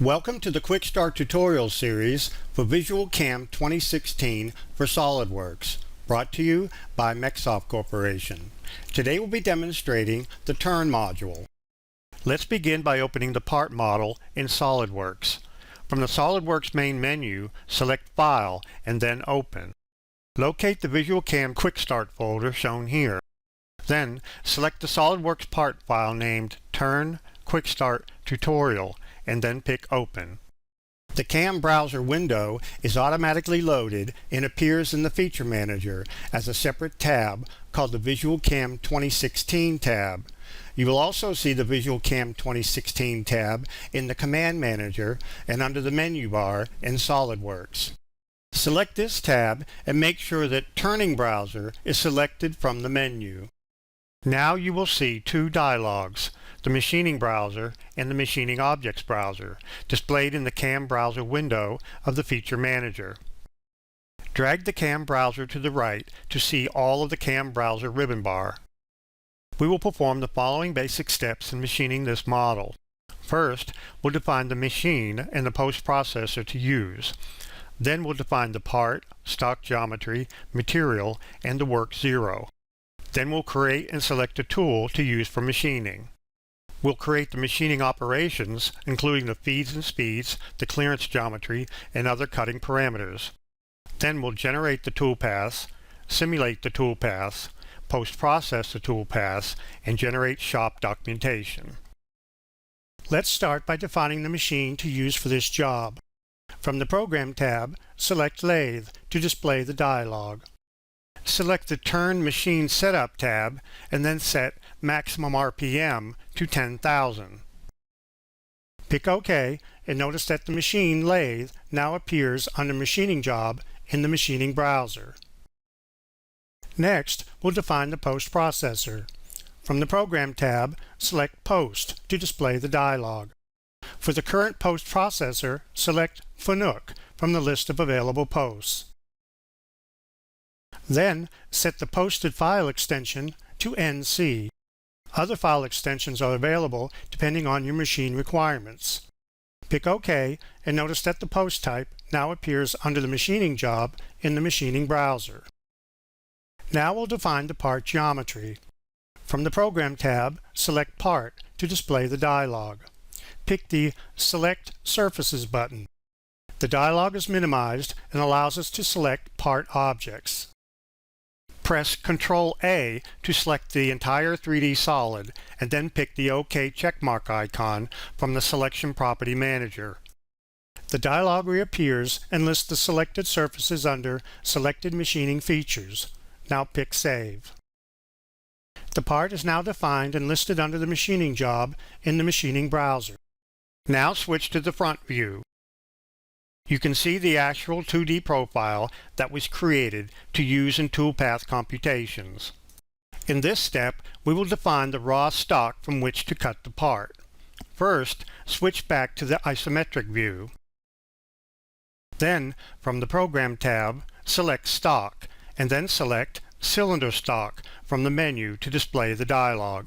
Welcome to the Quick Start tutorial series for VisualCAM 2016 for SolidWorks, brought to you by MecSoft Corporation. Today we'll be demonstrating the Turn module. Let's begin by opening the part model in SolidWorks. From the SolidWorks main menu, select File and then Open. Locate the VisualCAM Quick Start folder shown here. Then select the SolidWorks part file named Turn Quick Start Tutorial and then pick Open. The CAM browser window is automatically loaded and appears in the Feature Manager as a separate tab called the VisualCAM 2016 tab. You will also see the VisualCAM 2016 tab in the Command Manager and under the menu bar in SolidWorks. Select this tab and make sure that Turning Browser is selected from the menu. Now you will see two dialogs, the Machining Browser and the Machining Objects Browser, displayed in the CAM browser window of the Feature Manager. Drag the CAM browser to the right to see all of the CAM browser ribbon bar. We will perform the following basic steps in machining this model. First, we'll define the machine and the post-processor to use. Then we'll define the part, stock geometry, material, and the work zero. Then we'll create and select a tool to use for machining. We'll create the machining operations, including the feeds and speeds, the clearance geometry, and other cutting parameters. Then we'll generate the tool paths, simulate the tool paths, post-process the tool paths, and generate shop documentation. Let's start by defining the machine to use for this job. From the Program tab, select Lathe to display the dialog. Select the Turn Machine Setup tab and then set Maximum RPM to 10,000. Pick OK and notice that the machine lathe now appears under Machining Job in the Machining Browser. Next, we'll define the Post Processor. From the Program tab, select Post to display the dialog. For the current post processor, select FNUC from the list of available posts. Then, set the posted file extension to NC. Other file extensions are available depending on your machine requirements. Pick OK and notice that the post type now appears under the machining job in the Machining Browser. Now we'll define the part geometry. From the Program tab, select Part to display the dialog. Pick the Select Surfaces button. The dialog is minimized and allows us to select part objects. Press Ctrl-A to select the entire 3D solid and then pick the OK checkmark icon from the Selection Property Manager. The dialog reappears and lists the selected surfaces under Selected Machining Features. Now pick Save. The part is now defined and listed under the machining job in the Machining Browser. Now switch to the front view. You can see the actual 2D profile that was created to use in toolpath computations. In this step, we will define the raw stock from which to cut the part. First, switch back to the isometric view. Then, from the Program tab, select Stock, and then select Cylinder Stock from the menu to display the dialog.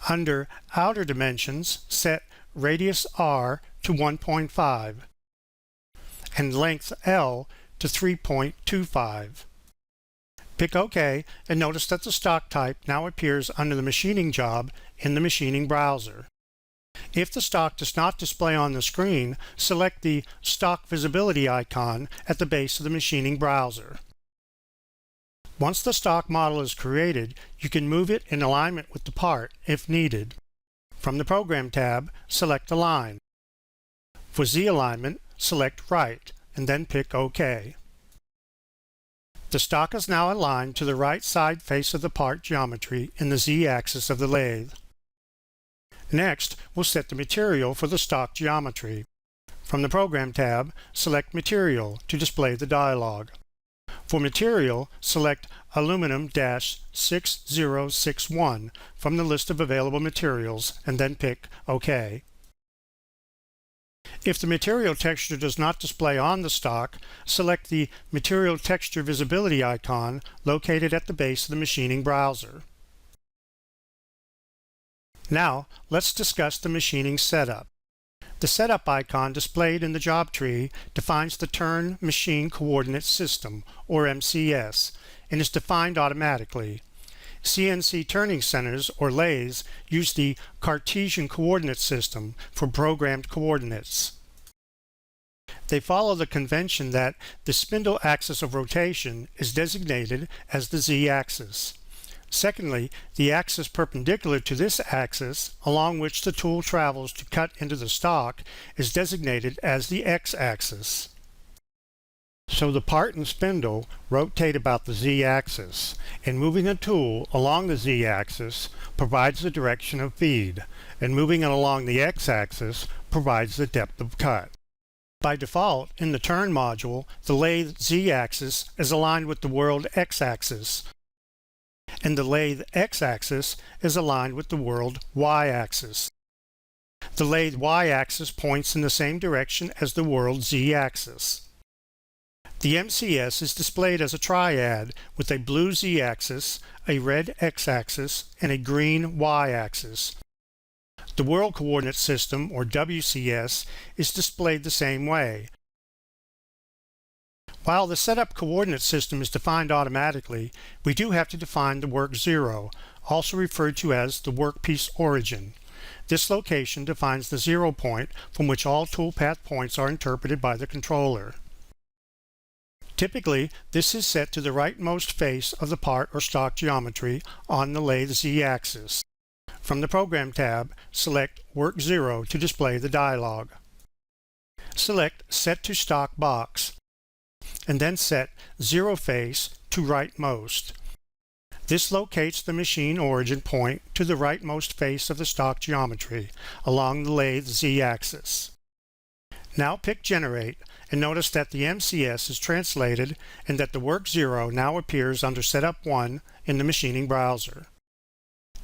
Under Outer Dimensions, set Radius R to 1.5 and length L to 3.25. Pick OK and notice that the stock type now appears under the machining job in the Machining Browser. If the stock does not display on the screen, select the Stock Visibility icon at the base of the Machining Browser. Once the stock model is created, you can move it in alignment with the part if needed. From the Program tab, select Align. For Z alignment, select Right, and then pick OK. The stock is now aligned to the right side face of the part geometry in the Z-axis of the lathe. Next, we'll set the material for the stock geometry. From the Program tab, select Material to display the dialog. For material, select Aluminum-6061 from the list of available materials and then pick OK. If the material texture does not display on the stock, select the Material Texture Visibility icon located at the base of the Machining Browser. Now, let's discuss the machining setup. The setup icon displayed in the job tree defines the Turn Machine Coordinate System, or MCS, and is defined automatically. CNC turning centers, or lathes, use the Cartesian coordinate system for programmed coordinates. They follow the convention that the spindle axis of rotation is designated as the Z-axis. Secondly, the axis perpendicular to this axis, along which the tool travels to cut into the stock, is designated as the X-axis. So the part and spindle rotate about the Z-axis, and moving a tool along the Z-axis provides the direction of feed, and moving it along the X-axis provides the depth of cut. By default, in the Turn module, the lathe Z-axis is aligned with the world X-axis, and the lathe X-axis is aligned with the world Y-axis. The lathe Y-axis points in the same direction as the world Z-axis. The MCS is displayed as a triad with a blue Z-axis, a red X-axis, and a green Y-axis. The World Coordinate System, or WCS, is displayed the same way. While the setup coordinate system is defined automatically, we do have to define the work zero, also referred to as the workpiece origin. This location defines the 0 point from which all toolpath points are interpreted by the controller. Typically, this is set to the rightmost face of the part or stock geometry on the lathe Z-axis. From the Program tab, select Work 0 to display the dialog. Select Set to Stock Box, and then set 0 face to rightmost. This locates the machine origin point to the rightmost face of the stock geometry along the lathe Z-axis. Now pick Generate, and notice that the MCS is translated and that the Work 0 now appears under Setup 1 in the machining browser.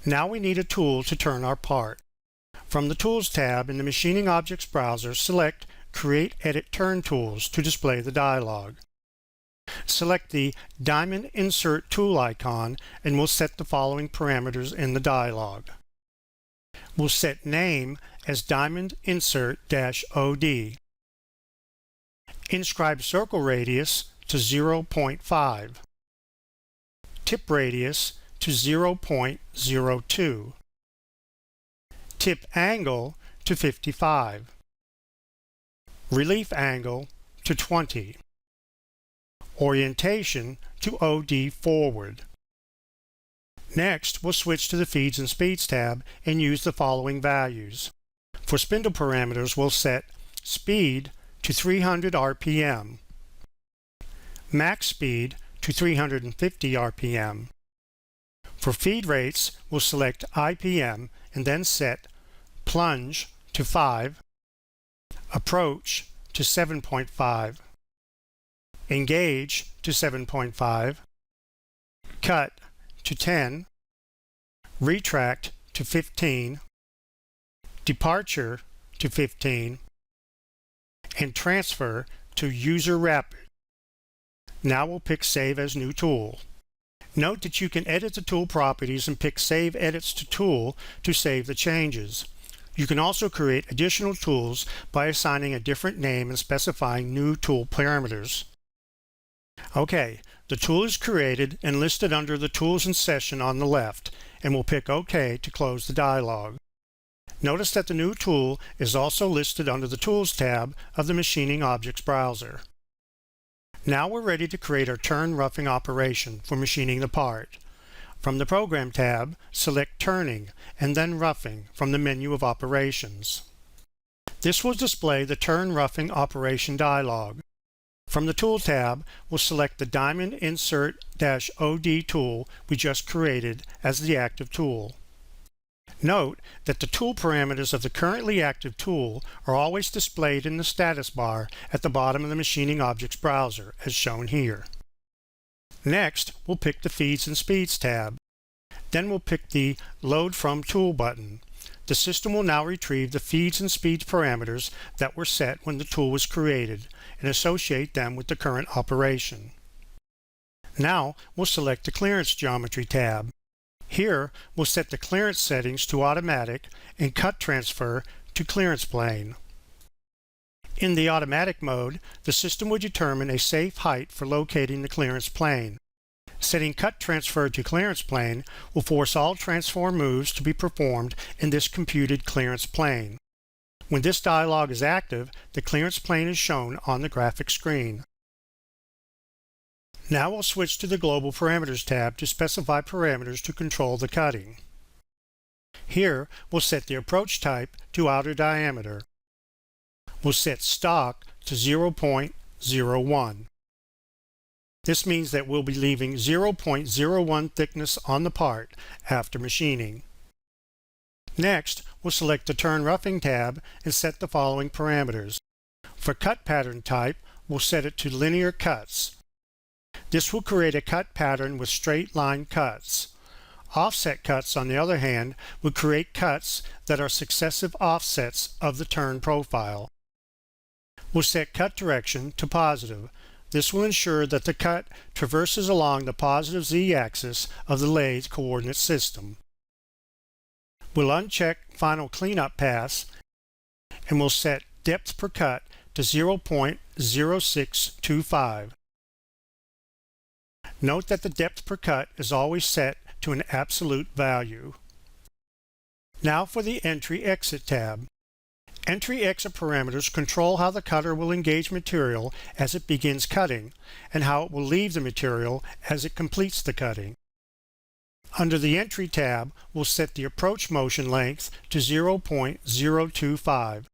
Now we need a tool to turn our part. From the Tools tab in the Machining Objects browser, select Create Edit Turn Tools to display the dialog. Select the Diamond Insert Tool icon and we'll set the following parameters in the dialog. We'll set Name as Diamond Insert-OD. Inscribe Circle Radius to 0.5. Tip Radius to 0.02. Tip Angle to 55. Relief Angle to 20. Orientation to OD forward. Next, we'll switch to the Feeds and Speeds tab and use the following values. For spindle parameters, we'll set Speed to 300 RPM, Max Speed to 350 RPM. For feed rates, we'll select IPM and then set Plunge to 5, Approach to 7.5, Engage to 7.5, Cut to 10, Retract to 15, Departure to 15, and Transfer to User Rapid. Now we'll pick Save as New Tool. Note that you can edit the tool properties and pick Save Edits to Tool to save the changes. You can also create additional tools by assigning a different name and specifying new tool parameters. Okay, the tool is created and listed under the Tools in Session on the left, and we'll pick OK to close the dialog. Notice that the new tool is also listed under the Tools tab of the Machining Objects browser. Now we're ready to create our turn roughing operation for machining the part. From the Program tab, select Turning and then Roughing from the menu of Operations. This will display the Turn Roughing Operation dialog. From the Tool tab, we'll select the Diamond Insert-OD tool we just created as the active tool. Note that the tool parameters of the currently active tool are always displayed in the status bar at the bottom of the Machining Objects browser, as shown here. Next, we'll pick the Feeds and Speeds tab. Then we'll pick the Load From Tool button. The system will now retrieve the feeds and speeds parameters that were set when the tool was created and associate them with the current operation. Now we'll select the Clearance Geometry tab. Here we'll set the clearance settings to Automatic and Cut Transfer to Clearance Plane. In the automatic mode, the system will determine a safe height for locating the clearance plane. Setting cut transfer to clearance plane will force all transform moves to be performed in this computed clearance plane. When this dialog is active, the clearance plane is shown on the graphic screen. Now we'll switch to the Global Parameters tab to specify parameters to control the cutting. Here, we'll set the approach type to outer diameter. We'll set stock to 0.01. This means that we'll be leaving 0.01 thickness on the part after machining. Next, we'll select the Turn Roughing tab and set the following parameters. For cut pattern type, we'll set it to linear cuts. This will create a cut pattern with straight line cuts. Offset cuts, on the other hand, would create cuts that are successive offsets of the turn profile. We'll set cut direction to positive. This will ensure that the cut traverses along the positive z-axis of the lathe coordinate system. We'll uncheck Final Cleanup Pass and we'll set depth per cut to 0.0625. Note that the depth per cut is always set to an absolute value. Now for the Entry/Exit tab. Entry/Exit parameters control how the cutter will engage material as it begins cutting and how it will leave the material as it completes the cutting. Under the Entry tab, we'll set the approach motion length to 0.025.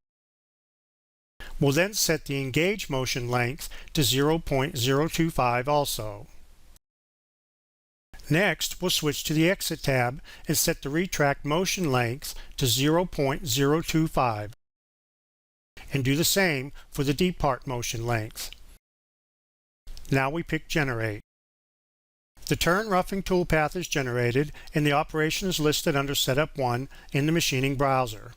We'll then set the engage motion length to 0.025 also. Next, we'll switch to the Exit tab and set the retract motion length to 0.025. And do the same for the depart motion length. Now we pick Generate. The Turn Roughing toolpath is generated and the operation is listed under Setup 1 in the machining browser.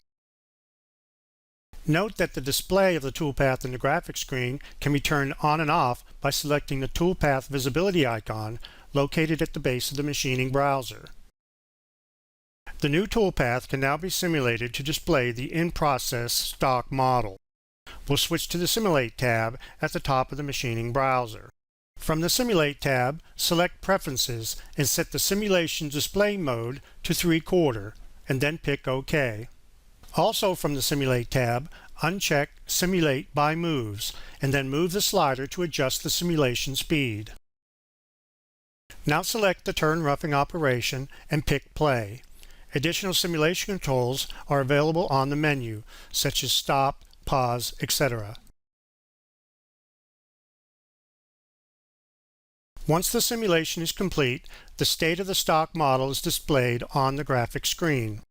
Note that the display of the toolpath in the graphic screen can be turned on and off by selecting the toolpath visibility icon located at the base of the machining browser. The new toolpath can now be simulated to display the in-process stock model. We'll switch to the Simulate tab at the top of the machining browser. From the Simulate tab, select Preferences and set the Simulation Display Mode to 3/4 and then pick OK. Also from the Simulate tab, uncheck Simulate by Moves and then move the slider to adjust the simulation speed. Now select the Turn Roughing operation and pick Play. Additional simulation controls are available on the menu, such as stop, pause, etc. Once the simulation is complete, the state of the stock model is displayed on the graphic screen.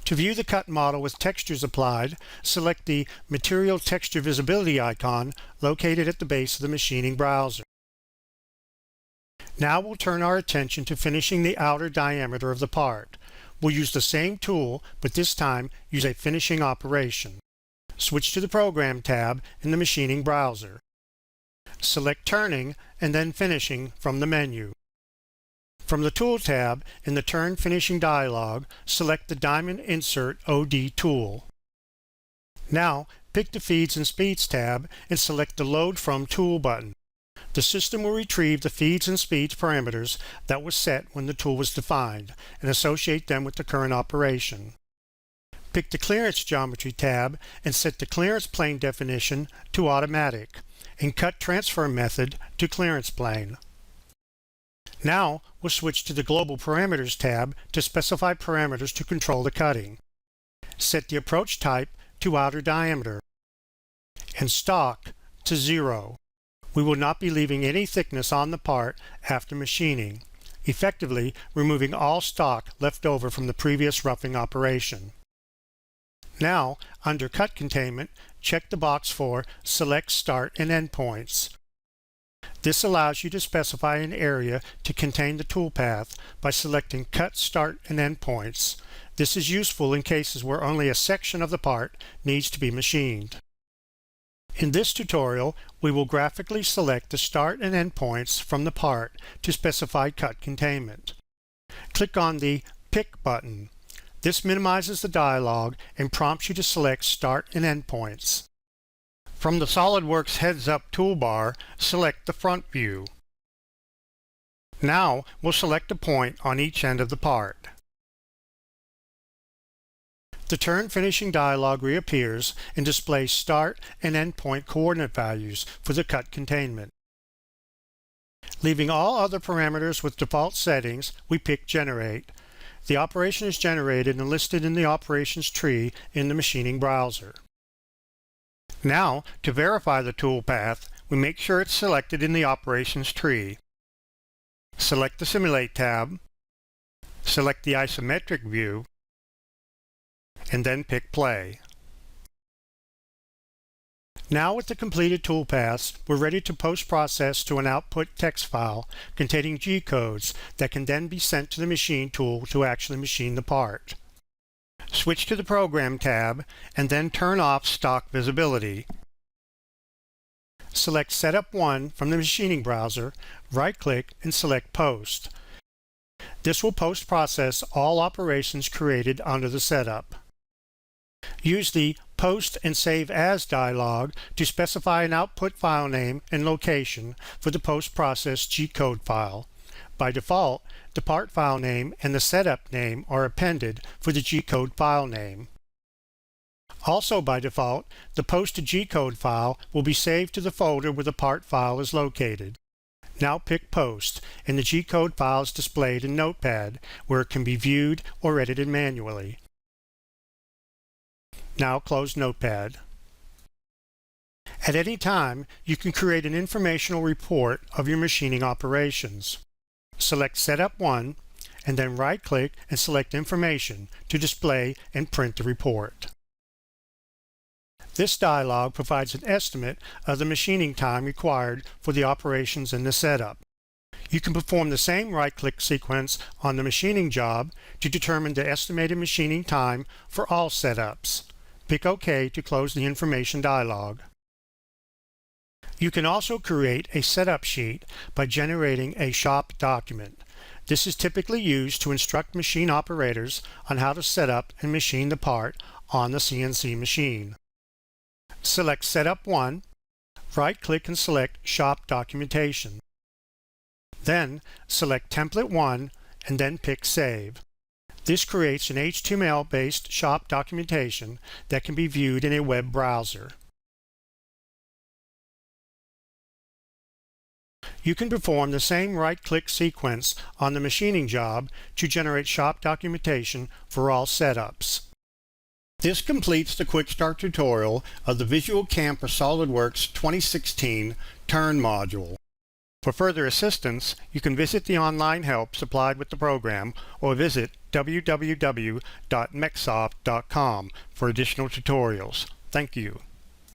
To view the cut model with textures applied, select the Material Texture Visibility icon located at the base of the machining browser. Now we'll turn our attention to finishing the outer diameter of the part. We'll use the same tool, but this time use a finishing operation. Switch to the Program tab in the machining browser. Select Turning and then Finishing from the menu. From the Tool tab in the Turn Finishing dialog, select the Diamond Insert OD tool. Now pick the Feeds and Speeds tab and select the Load From Tool button. The system will retrieve the feeds and speeds parameters that were set when the tool was defined and associate them with the current operation. Pick the Clearance Geometry tab and set the clearance plane definition to Automatic and Cut Transfer Method to Clearance Plane. Now we'll switch to the Global Parameters tab to specify parameters to control the cutting. Set the approach type to outer diameter and stock to 0. We will not be leaving any thickness on the part after machining, effectively removing all stock left over from the previous roughing operation. Now, under Cut Containment, check the box for Select Start and End Points. This allows you to specify an area to contain the toolpath by selecting Cut Start and End Points. This is useful in cases where only a section of the part needs to be machined. In this tutorial, we will graphically select the start and end points from the part to specify cut containment. Click on the Pick button. This minimizes the dialog and prompts you to select start and end points. From the SolidWorks heads-up toolbar, select the front view. Now we'll select a point on each end of the part. The Turn Finishing dialog reappears and displays start and end point coordinate values for the cut containment. Leaving all other parameters with default settings, we pick Generate. The operation is generated and listed in the operations tree in the machining browser. Now, to verify the toolpath, we make sure it's selected in the operations tree. Select the Simulate tab, select the isometric view, and then pick Play. Now with the completed toolpaths, we're ready to post-process to an output text file containing G-codes that can then be sent to the machine tool to actually machine the part. Switch to the Program tab and then turn off stock visibility. Select Setup 1 from the machining browser, right-click and select Post. This will post-process all operations created under the setup. Use the Post and Save As dialog to specify an output file name and location for the post-processed G-code file. By default, the part file name and the setup name are appended for the G-code file name. Also by default, the posted G-code file will be saved to the folder where the part file is located. Now pick Post, and the G-code file is displayed in Notepad, where it can be viewed or edited manually. Now close Notepad. At any time, you can create an informational report of your machining operations. Select Setup 1, and then right-click and select Information to display and print the report. This dialog provides an estimate of the machining time required for the operations in the setup. You can perform the same right-click sequence on the machining job to determine the estimated machining time for all setups. Pick OK to close the information dialog. You can also create a setup sheet by generating a shop document. This is typically used to instruct machine operators on how to set up and machine the part on the CNC machine. Select Setup 1, right-click and select Shop Documentation. Then select Template 1 and then pick Save. This creates an HTML-based shop documentation that can be viewed in a web browser. You can perform the same right-click sequence on the machining job to generate shop documentation for all setups. This completes the Quick Start tutorial of the VisualCAM for SolidWorks 2016 Turn module. For further assistance, you can visit the online help supplied with the program or visit www.mecsoft.com for additional tutorials. Thank you.